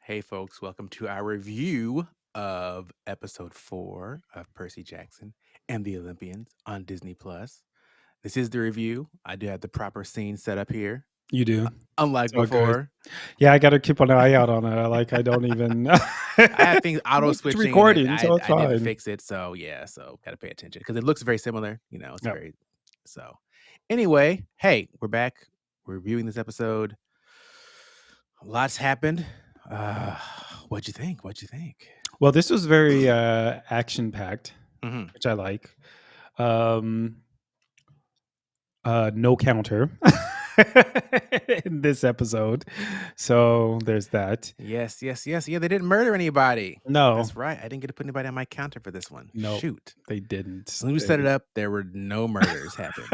Hey, folks, welcome to our review of episode 4 of Percy Jackson and the Olympians on Disney Plus. This is the review. I do have the proper scene set up here, You do. unlike It's all good. before. Yeah, I gotta keep an eye out on it. I don't even I had things auto It's switching and recording, so it's I didn't fine. fix it. So, yeah, so got to pay attention because it looks very similar. It's Yep. very so. Anyway, hey, we're back. We're reviewing this episode. Lots happened. Uh, what'd you think? What'd you think? Well, this was very action-packed, Hmm. which I like. Um no counter in this episode. So there's that. Yes, yes, yes. Yeah, they didn't murder anybody. No. That's right. I didn't get to put anybody on my counter for this one. Nope. Shoot. They didn't. As soon as we set it up, there were no murders happen.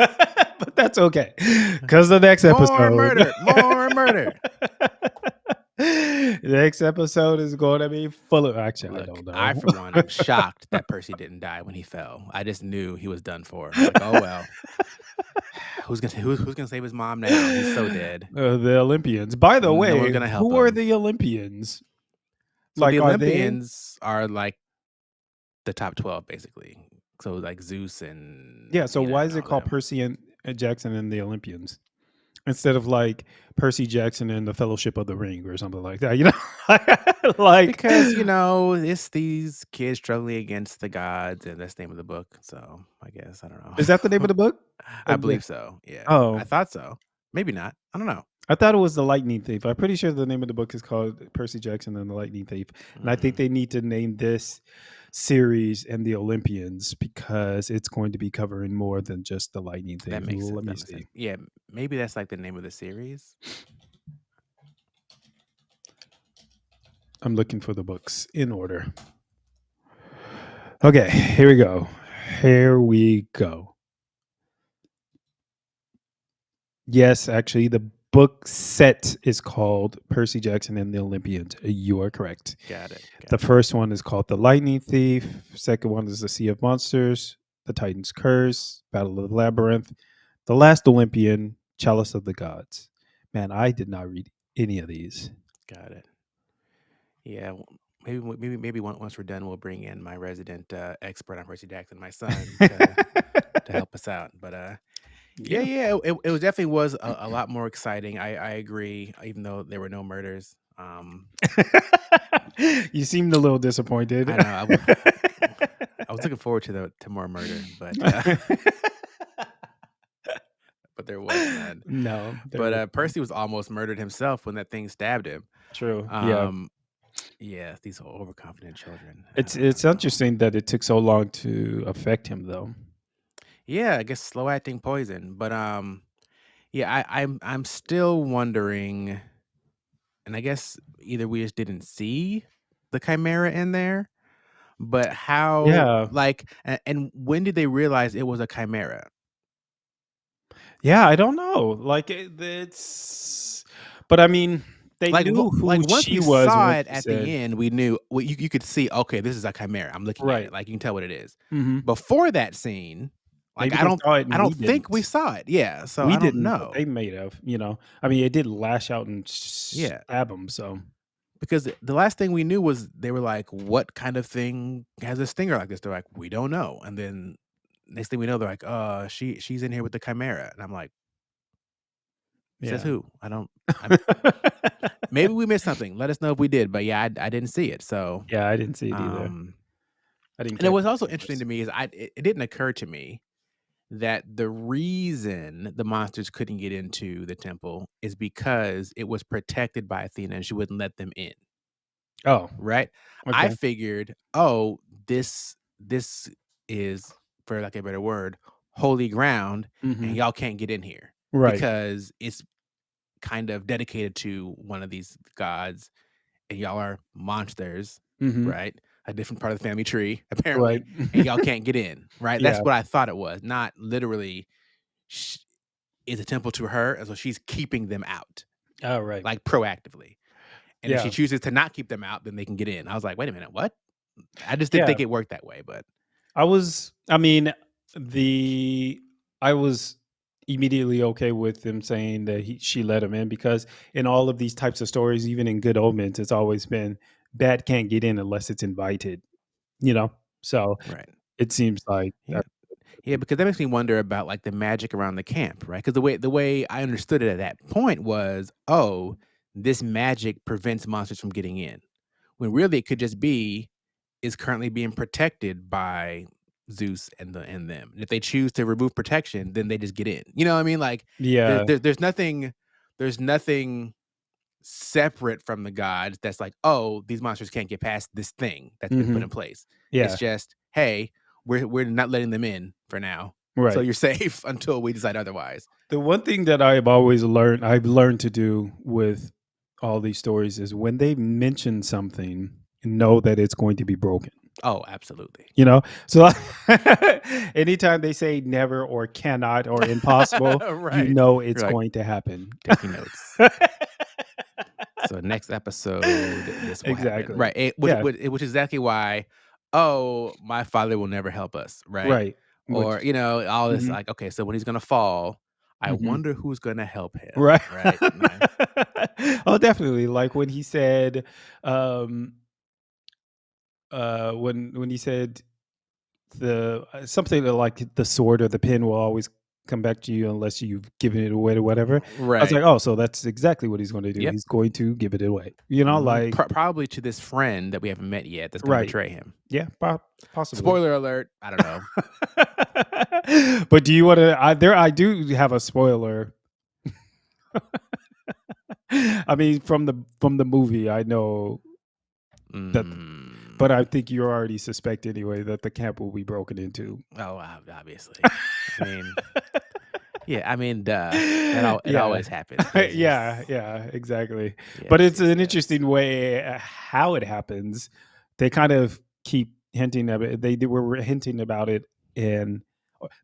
But that's okay. Because the next More episode murder, more murder. the next episode is going to be full of actually, I Look, don't I, know. for one, am shocked that Percy didn't die when he fell. I just knew he was done for. I'm like, oh well. Who's gonna save his mom now? He's so dead. The Olympians. By the No one's way, gonna help who are him. the Olympians? So the Like, are they? Olympians are like the top 12, basically. So like Zeus and Yeah. So why and is it all called them. Percy and Jackson and the Olympians instead of like Percy Jackson and the Fellowship of the Ring or something like that? You know, like Because, it's these kids struggling against the gods, and that's the name of the book. So I guess I don't is that the name know. of the book? I believe so. Yeah, I Oh, thought so. Maybe not. I don't know. I thought it was the Lightning Thief. I'm pretty sure the name of the book is called Percy Jackson and the Lightning Thief, and I think Mm, they need to name this series and the Olympians because it's going to be covering more than just the Lightning that Thief. makes sense. Let me That makes see. sense. Yeah, maybe that's like the name of the series. I'm looking for the books in order. Okay, here we go. Here we go. Yes, actually, the book set is called Percy Jackson and the Olympians. You are correct. Got it. The Got it. first one is called The Lightning Thief. Second one is The Sea of Monsters, The Titan's Curse, Battle of the Labyrinth, The Last Olympian, Chalice of the Gods. Man, I did not read any of these. Got it. Yeah. Maybe once we're done, we'll bring in my resident expert on Percy Jackson, my son, to help us out. But yeah, Yeah. yeah, it was definitely was a lot more exciting. I agree, even though there were no murders. You seemed a little disappointed. I know I was looking forward to more murder, but there was none. No, there But was Percy was almost murdered himself when that thing stabbed him. true. Yeah. Um, yeah, these overconfident children. I It's don't know. interesting that it took so long to affect him though. Yeah, I guess slow acting poison. But yeah, I'm still wondering, and I guess either we just didn't see the chimera in there, but how Yeah. and when did they realize it was a chimera? Yeah, I don't know. Like it's but I mean, they knew Like who once she we was saw when it she at the said end, we knew you could see, okay, this is a chimera. I'm looking at right. it. Like you can tell what it is. Mhm. Before that scene, like Maybe they saw it I and we don't think we didn't. saw it. Yeah. So We I don't didn't, but know. they may have. I mean, it did lash out and Yeah. stab him, so Because the last thing we knew was they were like, what kind of thing has a stinger like this? They're like, we don't know. And then next thing we know, they're like, she's in here with the chimera. And I'm like, says yeah. who? I maybe we missed something. Let us know if we did. But yeah, I didn't see it. So Yeah, I didn't see it either. um I didn't and it catch was it also either. interesting to me is it didn't occur to me that the reason the monsters couldn't get into the temple is because it was protected by Athena and she wouldn't let them in, Oh, right? I okay. figured, oh, this is, for like a better word, holy ground, and Mhm. y'all can't get in here Right. because it's kind of dedicated to one of these gods and y'all are monsters, Mhm. right? A different part of the family tree, Right. apparently, and y'all can't get in, right? That's Yeah. what I thought it was, not literally sh- is a temple to her, and so she's keeping them out, Oh, right. like proactively. And if she Yeah. chooses to not keep them out, then they can get in. I was like, wait a minute, what? I just didn't Yeah. think it worked that way, but I mean, the I was immediately okay with them saying that she let him in, because in all of these types of stories, even in Good Omens, it's always been bad can't get in unless it's invited, you know? So Right. it seems like Yeah. that. Yeah, because that makes me wonder about, like, the magic around the camp, right? Because the way I understood it at that point was, "Oh, this magic prevents monsters from getting in," when really it could just be, is currently being protected by Zeus and them. And if they choose to remove protection, then they just get in. You know what I mean? Like, Yeah. there's nothing separate from the gods that's like, "Oh, these monsters can't get past this thing that's been put in Mhm. place." It's Yeah. just, "Hey, we're not letting them in for now. So Right. you're safe until we decide otherwise." The one thing that I've learned to do with all these stories is when they mention something, know that it's going to be broken. Oh, absolutely. You know? So anytime they say never or cannot or impossible, you Right. know You're it's like, going to happen. taking notes. So next episode, this will happen. Exactly. Right. It which Yeah. which which is exactly why, "Oh, my father will never help us," right? Right. Or, Which all this mhm, like, "Okay, so when he's gonna fall, I mhm. wonder who's gonna help him," Right. right? Right. Oh, definitely. Like when he said, um, when he said the something that like the sword or the pen will always come back to you unless you've given it away or whatever. I was Right. like, "Oh, so that's exactly what he's gonna do. Yep. He's going to give it away." You know, Mhm. like Probably to this friend that we haven't met yet that's gonna right. betray him. Yeah, possibly. Spoiler alert, I don't know. But do you wanna I do have a spoiler. I mean, from the movie, I know that, but I Mm. think you already suspect anyway that the camp will be broken into. Oh, obviously. I mean, yeah, I mean, duh. It Yeah. always happens. There's just Yeah, yeah, exactly. But yes, it's yes, an yes. interesting way, how it happens. They kind of keep hinting of it. They were hinting about it in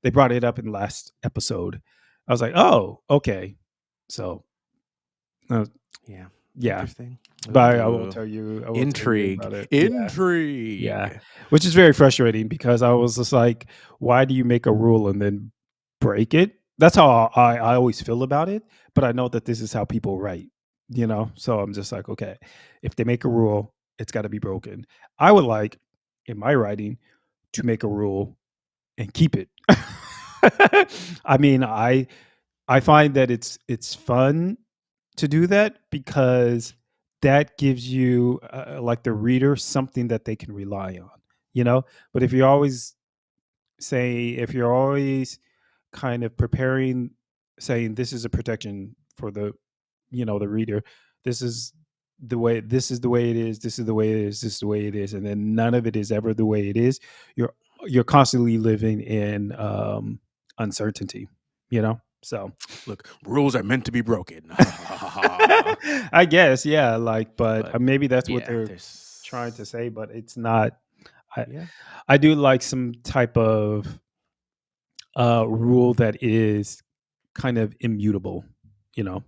they brought it up in last episode. I was like, "Oh, okay." So, uh, Yeah. yeah, Interesting. but Ooh. I won't tell you Intrigue. about it. Yeah. Yeah, Intrigue. which is very frustrating because I was just like, why do you make a rule and then break it? That's how I always feel about it, but I know that this is how people write, you know? So I'm just like, okay, if they make a rule, it's got to be broken. I would like in my writing to make a rule and keep it. I mean, I find that it's fun to do that because that gives you like the reader something that they can rely on, you know. But if you're always kind of preparing, saying this is a protection for the, you know, the reader, this is this is the way it is, this is the way it is, this is the way it is, and then none of it is ever the way it is, you're you're constantly living in uncertainty, you know. So Look, rules are meant to be broken. I guess, yeah, like, but, But maybe that's what yeah, they're trying to there's say, but it's not. I yeah. I do like some type of, rule that is kind of immutable, you know?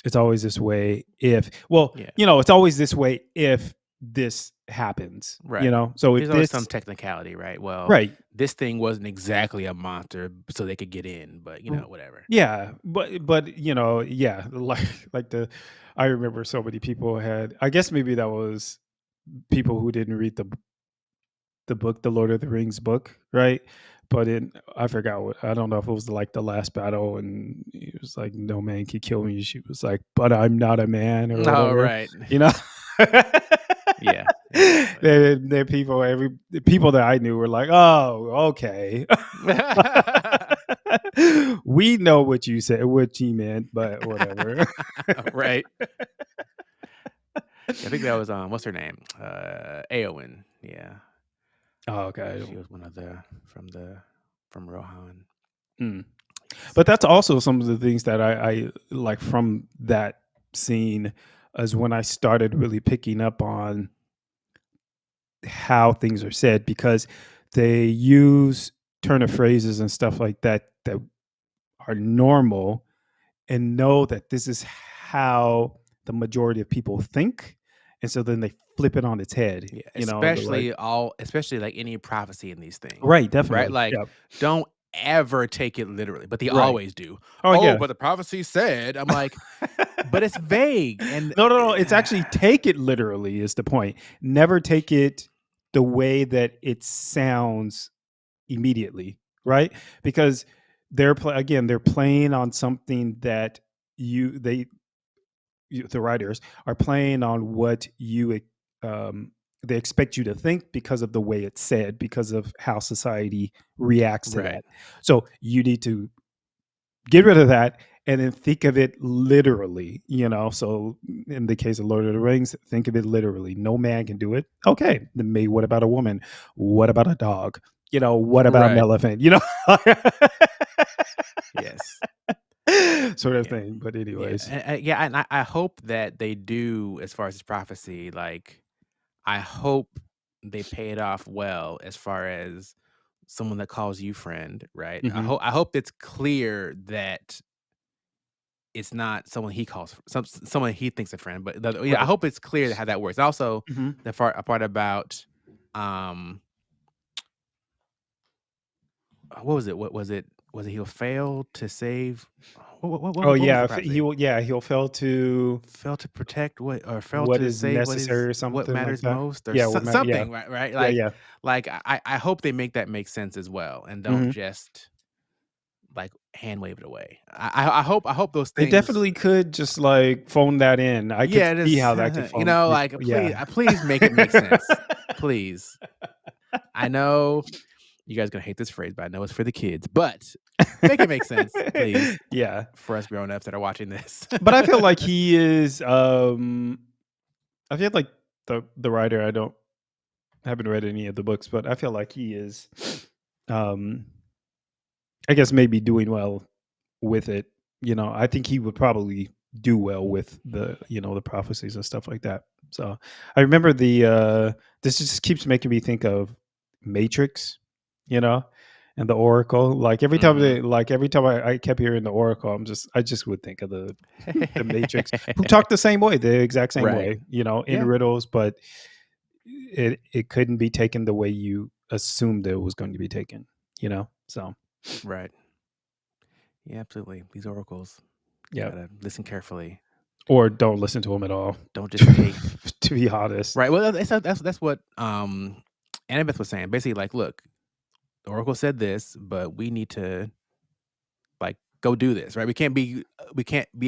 It's always this way if well, Yeah. you know, it's always this way if this happens, you Right. know? So if There's always some this technicality, right? Well, right. this thing wasn't exactly a monster, so they could get in, but R whatever. Yeah, but, you know, yeah, like the I remember so many people had I guess maybe that was people who didn't read the book, the Lord of the Rings book, right? But in I forgot what I don't know if it was like the last battle, and he was like, "No man can kill me." She was like, "But I'm not a man," or All whatever, right. you know. Yeah, exactly. The people, the people that I knew were like, "Oh, okay, we know what you said, what you meant, but whatever." Right. I think that was, what's her name? Eowyn. Yeah. Oh, okay. She was one of from Rohan. Mm. Yes, But yes, that's yes. also some of the things that I like from that scene is when I started really picking up on how things are said because they use turn of phrases and stuff like that that are normal and know that this is how the majority of people think. And so then they flip it on its head, Yeah, you know, they're like, especially like any prophecy in these things, right, right? definitely. Like, Yeah. don't ever take it literally, but they Right. always do. Oh "Oh, yeah. but the prophecy said," I'm like, "But it's vague," and No, no, no. It's actually take it literally is the point. Never take it the way that it sounds immediately, right? Because again, they're playing on something that you they the writers are playing on what um, they expect you to think because of the way it's said, because of how society reacts to Right, that. So you need to get rid of that and then think of it literally, so in the case of Lord of the Rings, think of it literally. No man can do it. Okay, then maybe what about a woman? What about a dog? What about an right, elephant? yes, Sort of yeah, thing. But yeah, anyways. yeah, and I hope that they do as far as this prophecy, like, I hope they pay it off well as far as someone that calls you friend, right? Hmm. I hope it's clear that it's not someone he calls someone he thinks a friend, but I Right. hope it's clear how that works. Also, Hmm. the part about, um, what was it? What was it? Was it he'll fail to save? Oh What was yeah, the he prophecy? will. Yeah, he'll fail to Fail to protect what, or fail what to is save necessary or what something like matters that. most, or Yeah, what matter? Yeah, something, right? Right? yeah, yeah. Like I hope they make that make sense as well, and don't Hmm. just like hand wave it away. I hope those They things. definitely could just like phone that in. I could Yeah, see just how that could like yeah. please make it make sense, please. I know you guys gonna hate this phrase, but I know it's for the kids. But make it make sense, please, Yeah. for us grown ups that are watching this. But I feel like he is I feel like the writer, haven't read any of the books, but I feel like he is um I guess maybe doing well with it. I think he would probably do well with the prophecies and stuff like that. So I remember this just keeps making me think of Matrix, you know, and the Oracle. Like Mhm. every time I kept hearing the Oracle, I just would think of the the Matrix, who talked the same way, the exact same Right. way, in Yeah. riddles, but it couldn't be taken the way you assumed it was going to be taken, So Right. Yeah, absolutely. These oracles, you yeah. gotta listen carefully. Or don't listen to him at all. Don't just take. To be honest. Right. Well, that's what Annabeth was saying. Basically, like, look, the oracle said this, but we need to like go do this, right? We can't be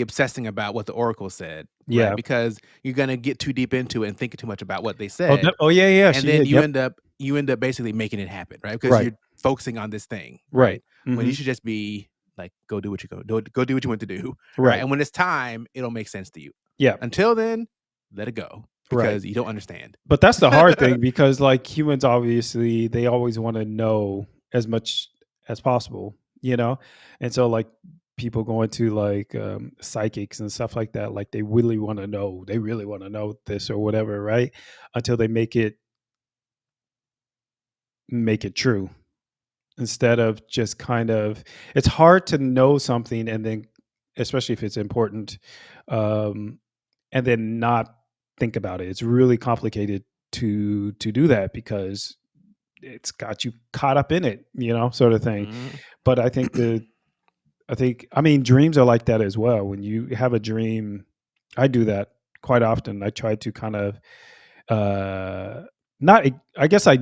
obsessing about what the oracle said, right? Yeah. Because you're gonna get too deep into it and thinking too much about what they Oh, said, yeah, yeah, and she then did. Yep. you end up basically making it happen, right? Because Right. you're focusing on this thing, right? Right. When you Mhm. should just be like, go do what you go do what you want to do, right? Right. And when it's time, it'll make sense to you. Yeah. Until then, let it go Right. because you don't understand. But that's the hard thing because, like, humans, obviously, they always wanna know as much as possible, you know? And so, like, people going to, like, psychics and stuff like that, like, they really wanna know this or whatever, right? Until they make it true. Instead of just kind of it's hard to know something and then, especially if it's important, um, and then not think about it. It's really complicated to do that because it's got you caught up in it, sort of thing. Mhm. But I mean, dreams are like that as well. When you have a dream, I do that quite often. I try to kind of not I guess I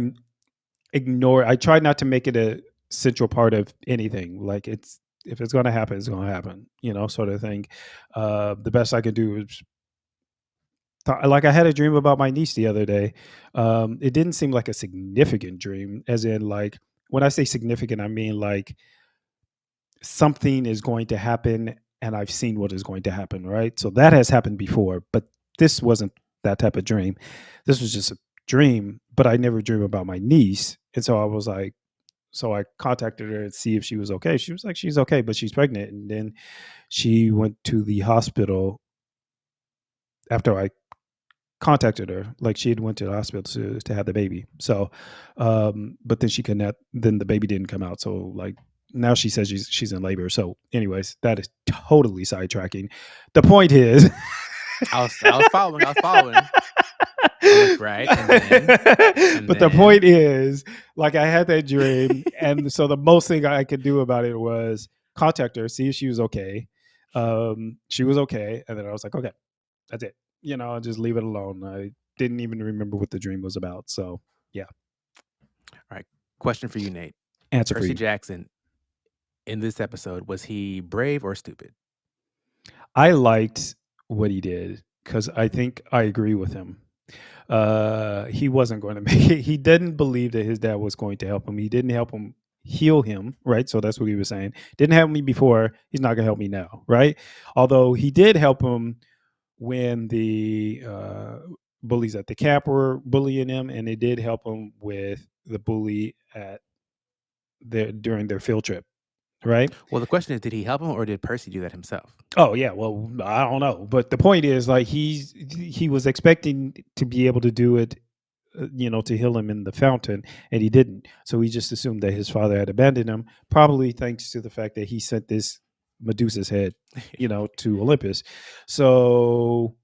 try not to make it a central part of anything. Like, it's if it's going to happen, it's going to happen, sort of thing. The best I could do is like I had a dream about my niece the other day. It didn't seem like a significant dream, as in, like, when I say significant, I mean like something is going to happen and I've seen what is going to happen, right? So that has happened before, but this wasn't that type of dream. This was just a dream, but I never dream about my niece. And so I was like, so I contacted her to see if she was okay. She was like, she's okay, but she's pregnant. And then she went to the hospital after I contacted her. Like, she had went to the hospital to have the baby. So, but then she could not. Then the baby didn't come out. So, like, now she says she's in labor. So, anyways, that is totally sidetracking. The point is, I was following. I was following. right, and But the then point is, like, I had that dream, and so the most thing I could do about it was contact her, see if she was okay. She was okay, and then I was like, okay, that's it. I'll just leave it alone. I didn't even remember what the dream was about. So yeah, all right, question for you, Nate. answer for Percy you. Jackson in this episode, was he brave or stupid? I liked what he did because I think I agree with him. He wasn't going to make it. He didn't believe that his dad was going to help him. He didn't help him heal him, right? So that's what he was saying. Didn't help me before. He's not going to help me now, right? Although he did help him when the bullies at the camp were bullying him, and it did help him with the bully at during their field trip, right? Well, the question is, did he help him or did Percy do that himself? Oh yeah, well, I don't know, but the point is, like, he was expecting to be able to do it, to heal him in the fountain, and he didn't. So he just assumed that his father had abandoned him, probably thanks to the fact that he sent this Medusa's head, to Olympus. So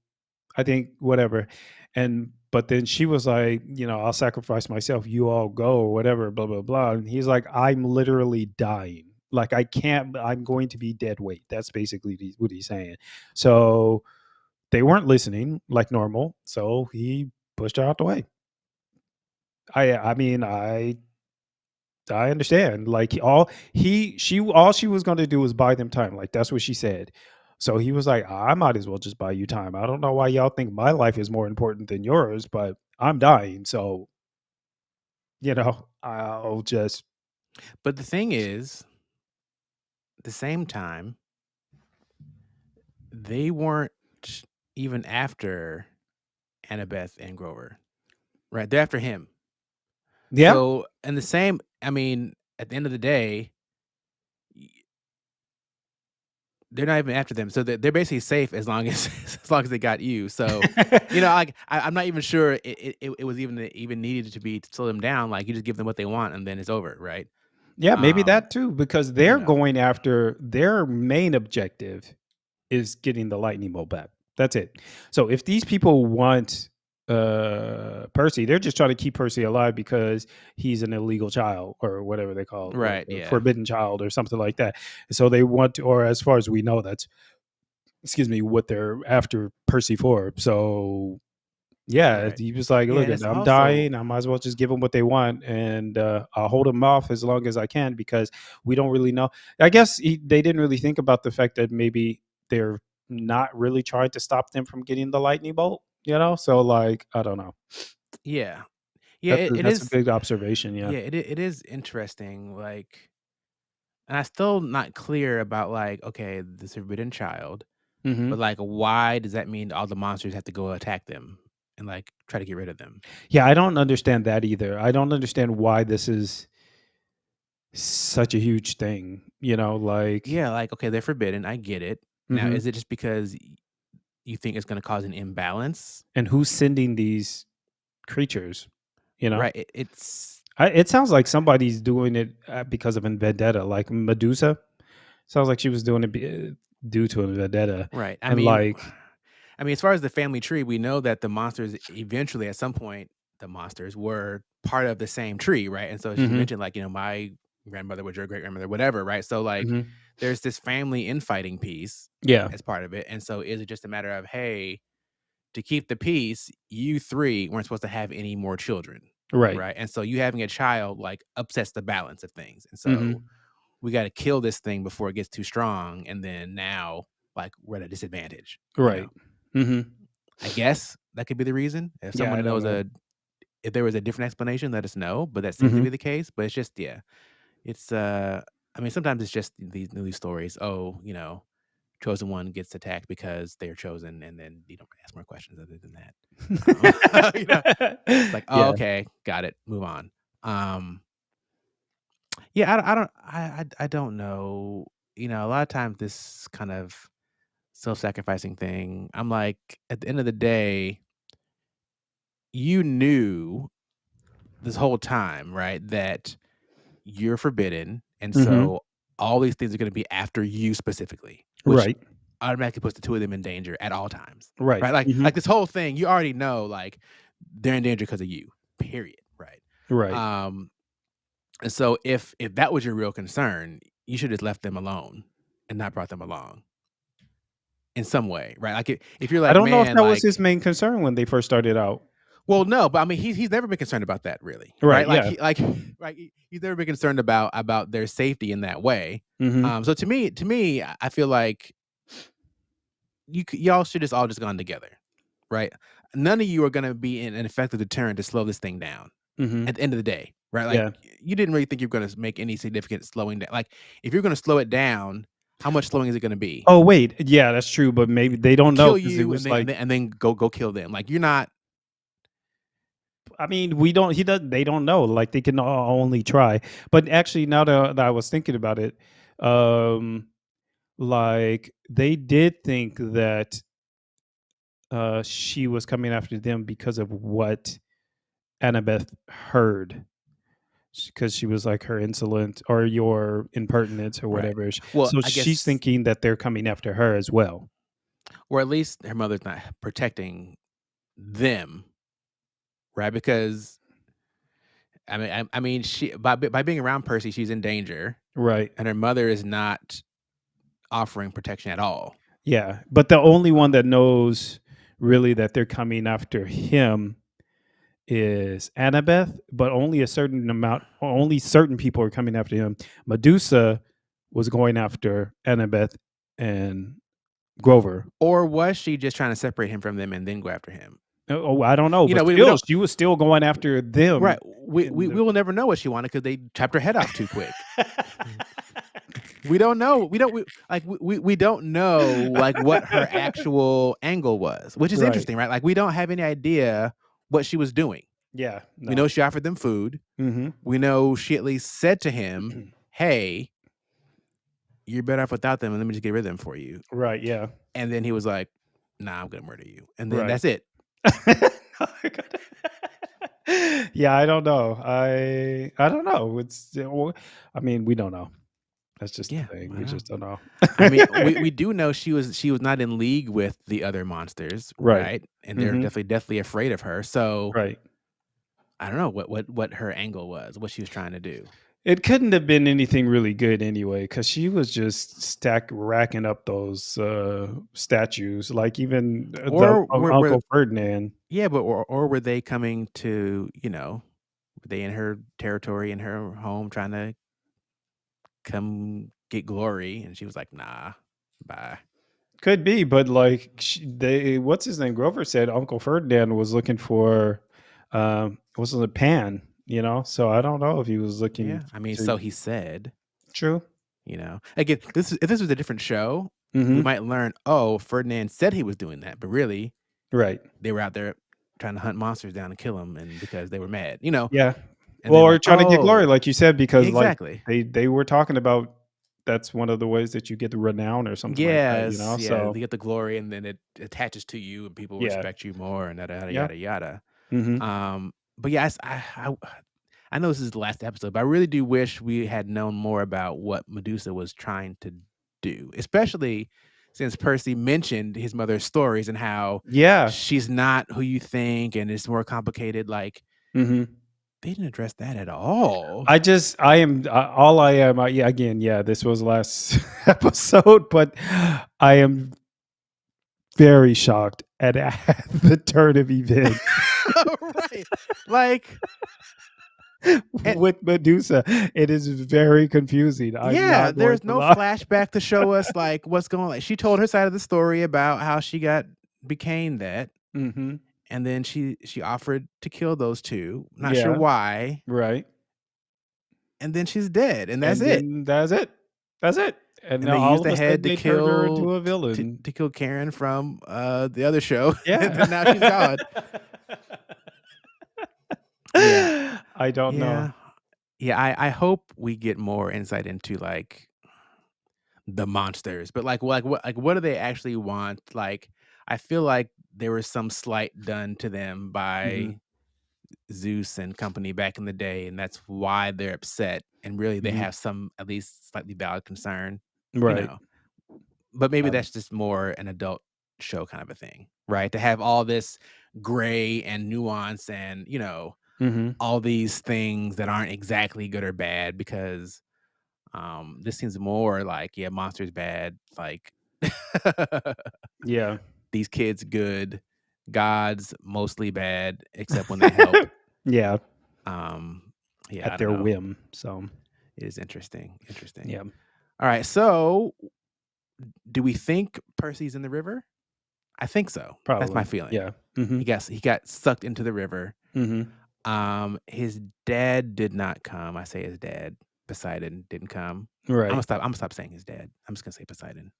I think whatever. And but then she was like, I'll sacrifice myself. You all go or whatever, blah blah blah. And he's like, I'm literally dying. Like I can't. I'm going to be dead weight. That's basically what he's saying. So they weren't listening like normal. So he pushed her out the way. I mean I understand. Like all she was going to do was buy them time. Like that's what she said. So he was like, I might as well just buy you time. I don't know why y'all think my life is more important than yours, but I'm dying. So, I'll just, But the thing is, at the same time, they weren't even after Annabeth and Grover, right? They're after him. yeah. So, and the same, I mean, at the end of the day, y- they're not even after them. So they're basically safe as long as as long as they got you. So, like I'm not even sure it was even needed to be to slow them down. Like you just give them what they want and then it's over, right? Yeah, maybe Um, that too, because you they're know, going after their main objective is getting the lightning bolt back. That's it. So if these people want Percy, they're just trying to keep Percy alive because he's an illegal child or whatever they call it, like right? a Yeah, forbidden child or something like that. So they want to, or as far as we know, that's excuse me, what they're after Percy for. So yeah, right. he was like, Yeah, "Look, and it's I'm also dying. I might as well just give them what they want, and I'll hold them off as long as I can because we don't really know." I guess they didn't really think about the fact that maybe they're not really trying to stop them from getting the lightning bolt. So like, I don't know. yeah, yeah. It That's a is. big observation. Yeah. Yeah, it is interesting. Like, and I'm still not clear about like, okay, this forbidden child. hmm But, like, why does that mean all the monsters have to go attack them and, like, try to get rid of them? Yeah, I don't understand that either. I don't understand why this is such a huge thing. Like, Yeah, like, okay, they're forbidden, I get it. Now, hmm is it just because you think it's gonna cause an imbalance? and who's sending these creatures? You know. Right, it's It sounds like somebody's doing it because of a vendetta, like Medusa. Sounds like she was doing it due to a vendetta, right. and like, I mean, as far as the family tree, we know that the monsters eventually, at some point, the monsters were part of the same tree, right? And so she hmm mentioned, like, my grandmother was your great grandmother, whatever, right? So, like, hmm there's this family infighting piece yeah, as part of it, and so is it just a matter of, "Hey, to keep the peace, you 3 weren't supposed to have any more children, right, right? And so you having a child, like, upsets the balance of things, and so hmm we gotta kill this thing before it gets too strong, and then now, like, we're at a disadvantage, you know? right, hmm I guess that could be the reason. If yeah. I someone don't knows know. if there was a different explanation, let us know, but that seems to hmm be the case, but it's just yeah, it's, I mean, sometimes it's just these stories, "Oh, chosen one gets attacked because they're chosen," and then you don't ask more questions other than that. You know? Like, "Oh, yeah. okay, got it, move on." Um, yeah, I don't know. A lot of times this kind of self-sacrificing thing, I'm like, at the end of the day, you knew this whole time, right, that you're forbidden, and hmm so all these things are gonna be after you specifically, which right, automatically puts the 2 of them in danger at all times, right, right? Like hmm like this whole thing, you already know, like, they're in danger because of you, period, right? Right. Um, and so if that was your real concern, you should just left them alone and not brought them along in some way, right? Like, if you're I like, don't know if "Man, that was his like." main concern when they first started out. Well, no, but I mean, he's never been concerned about that really, Right, right? Like, yeah. he like right, he's never been concerned about their safety in that way. Mhm. So to me, I feel like y'all should just all just gone together, right? None of you are gonna be an effective deterrent to slow this thing down Mhm. at the end of the day, right? Like, Yeah. you didn't really think you're gonna make any significant slowing down. Like, if you're gonna slow it down, how much slowing is it gonna be? Oh, wait. Yeah, that's true, but maybe they don't know Kill because it you was like and then go kill them. Like, you're not I mean, we don't he does they don't know, like, they can only try. But actually, now that I was thinking about it, um, like, they did think that, she was coming after them because of what Annabeth heard, because she was like, "Her insolent or your impertinence," or right. whatever. Well, So I she's guess, thinking that they're coming after her as well. or at least her mother's not protecting them, right? Because I mean, she by being around Percy, she's in danger, Right. and her mother is not offering protection at all. Yeah, but the only one Um, that knows really that they're coming after him is Annabeth, but only a certain amount only certain people are coming after him. Medusa was going after Annabeth and Grover. or was she just trying to separate him from them and then go after him? Oh, I don't know, You but know, we still, don't. she was still going after Right. them We in we the we will never know what she wanted because they chopped her head off too quick. We don't know. We don't know, like, what her actual angle was, which is Right. interesting, right? Like, we don't have any idea what she was doing. Yeah, We no. know she offered them food. Mhm. We know she at least said to him, "Hey, you're better off without them, and let me just get rid of them for you." Right, yeah. And then he was like, "Nah, I'm gonna murder you." And then Right. that's it. Yeah, I don't know. I don't know. I mean, we don't know. That's just the Yeah, thing. I We know. just don't know. I mean, we do know she was not in league with the other monsters, Right. right? And they're Mhm. definitely deathly afraid of her. So Right. I don't know what her angle was, what she was trying to do. It couldn't have been anything really good anyway, because she was just racking up those statues. Like even the Or were Uncle Ferdinand. yeah, but or were they coming to, were they in her territory, in her home, trying to come get glory? And she was like, "Nah, bye." Could be, but like they, what's his name? Grover said Uncle Ferdinand was looking for, wasn't it Pan? So I don't know if he was looking Yeah, I mean, to. so he said. True. Again, if this was a different show, we Hmm. might learn, oh, Ferdinand said he was doing that, but really Right. they were out there trying to hunt monsters down and kill them, and because they were mad, Yeah. and Well, then or like, trying to get glory, oh, like you said, because like exactly. they were talking about that's one of the ways that you get the renown or something like that. Yes, yeah, So they get the glory, and then it attaches to you, and people yeah, respect you more, and yada yada yeah. yada yada. Hmm. But yes, I know this is the last episode, but I really do wish we had known more about what Medusa was trying to do, especially since Percy mentioned his mother's stories and how Yeah. she's not who you think and it's more complicated. Like, Hmm. they didn't address that at all. I am all I am. Yeah, again, yeah. This was last episode, but I am very shocked at the turn of events Right. Like, and with Medusa. It is very confusing. I'm yeah, not going there's to no lie. flashback to show us like what's going on. Like, she told her side of the story about how she became that. Hmm. And then she offered to kill those 2, not sure Yeah. why, Right. and then she's dead, and that's And it. then that's it. That's it. And And now they all used of the a sudden head they turned her into a to villain. to kill Karen from, the other show, and Yeah. then now she's gone. Yeah, I don't know. yeah, yeah, I hope we get more insight into, like, the monsters, but, what do they actually want? Like, I feel like there was some slight done to them Mhm. by Zeus and company back in the day, and that's why they're upset, and really they Mhm. have some at least slightly valid concern, you Right. know? But maybe Um, that's just more an adult show kind of a thing, right? To have all this gray and nuance and, Mhm. all these things that aren't exactly good or bad because this seems more like, yeah, monsters bad, like Yeah. these kids good, gods mostly bad, except when they help. Yeah, Um, yeah, I at don't their know. whim, so, It is interesting. Interesting. yeah, All right. So do we think Percy's in the river? I think so. That's my probably. feeling. Yeah. He got sucked into the river. Mhm. His dad did not come. I say his dad, Poseidon, didn't come. Right. I'm gonna stop saying his dad. I'm just gonna say Poseidon.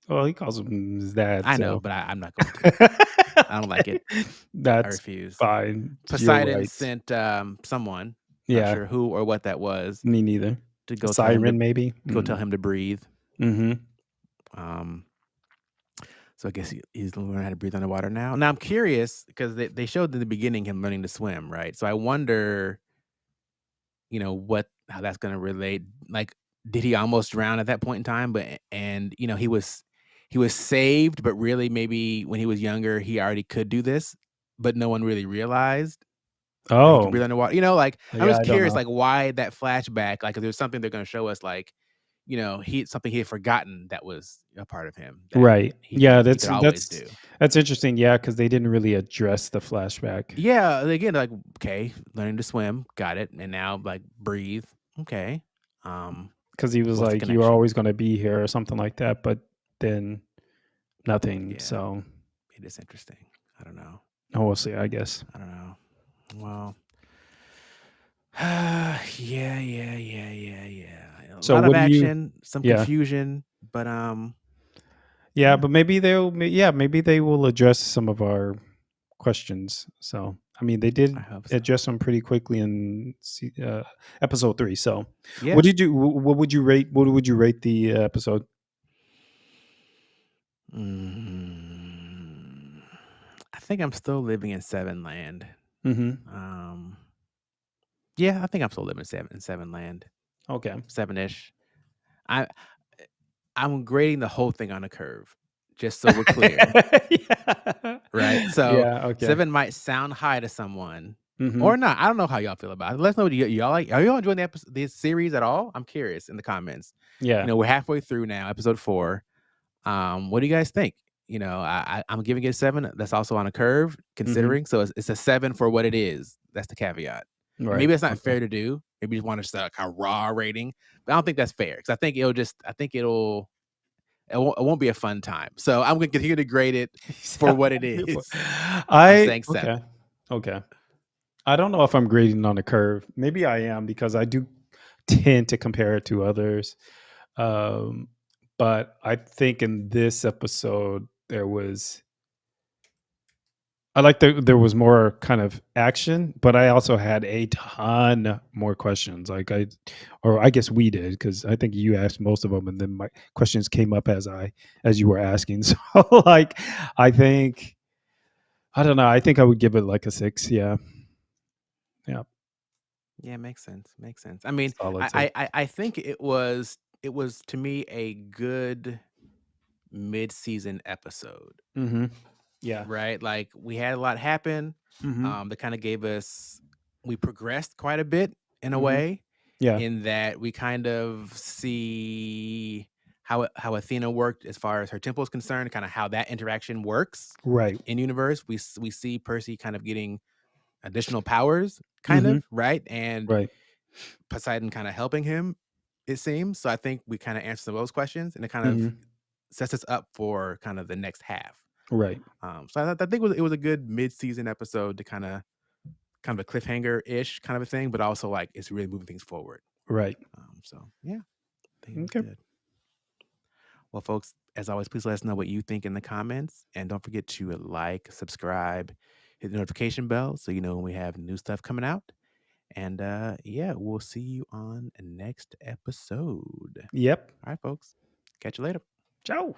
Well, he calls him his dad, I know, so but I'm not going to. I don't like it. I that's refuse. fine. You're Poseidon right. sent someone, not Yeah, sure who or what that was, me neither. to A go tell him to siren, maybe? Mm. breathe. Mhm. Um, so I guess he's learning how to breathe underwater now. Now I'm curious because they showed in the beginning him learning to swim, right? So I wonder, what how that's gonna relate. Like, did he almost drown at that point in time? But and he was saved, but really maybe when he was younger he already could do this, but no one really realized that he could Oh, breathe underwater. Like I'm yeah, just I don't curious, know. like why that flashback? Like if there's something they're gonna show us, like he something he had forgotten that was a part of him that Right. he Yeah, can he that's could always that's do. that's interesting, yeah, because they didn't really address the flashback. Yeah, again, like, okay, learning to swim, got it, and now, like, breathe, okay. Um, 'Cause he was what's the like, "You're connection? always gonna be here," or something like that, but then nothing, Yeah, so, it is interesting. I don't know. oh, we'll see, I guess. I don't know. Well, yeah, yeah, yeah, yeah, yeah. A So lot of what do you action, some Yeah. confusion, but, Yeah, yeah, but maybe they will address some of our questions, so, I mean, they I did hope so. address them pretty quickly in episode 3, so Yeah. what would you rate the, episode? Mm, I think I'm still living in Seven Land. Mhm. Um, yeah, I think I'm still living in Seven Land, Okay. 7-ish. I I'm grading the whole thing on a curve, just so we're clear, Yeah. right? So Yeah, okay. 7 might sound high to someone Mhm. or not. I don't know how y'all feel about it. Let us know what y'all like. Are y'all enjoying this series at all? I'm curious in the comments. Yeah. We're halfway through now, episode 4. What do you guys think? I'm giving it a 7. That's also on a curve, Mhm. considering. So it's a 7 for what it is. That's the caveat. And Right, maybe that's not okay. fair to do. Maybe you just want to like a raw rating. But I don't think that's fair because I think it won't be a fun time. So I'm gonna continue to grade it for what it is. I'm I saying okay, 7. okay. I don't know if I'm grading on a curve. Maybe I am because I do tend to compare it to others. Um, but I think in this episode I like there was more kind of action, but I also had a ton more questions. Or I guess we did because I think you asked most of them, and then my questions came up as you were asking. So like, I think I don't know. I think I would give it like a 6. Yeah, yeah, Yeah, makes sense. Makes sense. I mean, solid 6. I think it was to me a good mid-season episode, Mm-hmm. Yeah. right? Like we had a lot happen. Mm-hmm. That kind of gave us we progressed quite a bit in a Mm-hmm. way, Yeah. in that we kind of see how Athena worked as far as her temple is concerned, kind of how that interaction works Right. in universe. We see Percy kind of getting additional powers, kind Mm-hmm. of, right? And Right. Poseidon kind of helping him, it seems. So I think we kind of answer some of those questions, and it kind of Mm-hmm. sets us up for kind of the next half. Right. So I think it was a good mid-season episode to kind of a cliffhanger ish kind of a thing, but also like it's really moving things forward. Right. So yeah, I think it was Okay. good. Well, folks, as always, please let us know what you think in the comments, and don't forget to like, subscribe, hit the notification bell so you know when we have new stuff coming out. And yeah, we'll see you on next episode. Yep. All right, folks. Catch you later. Ciao.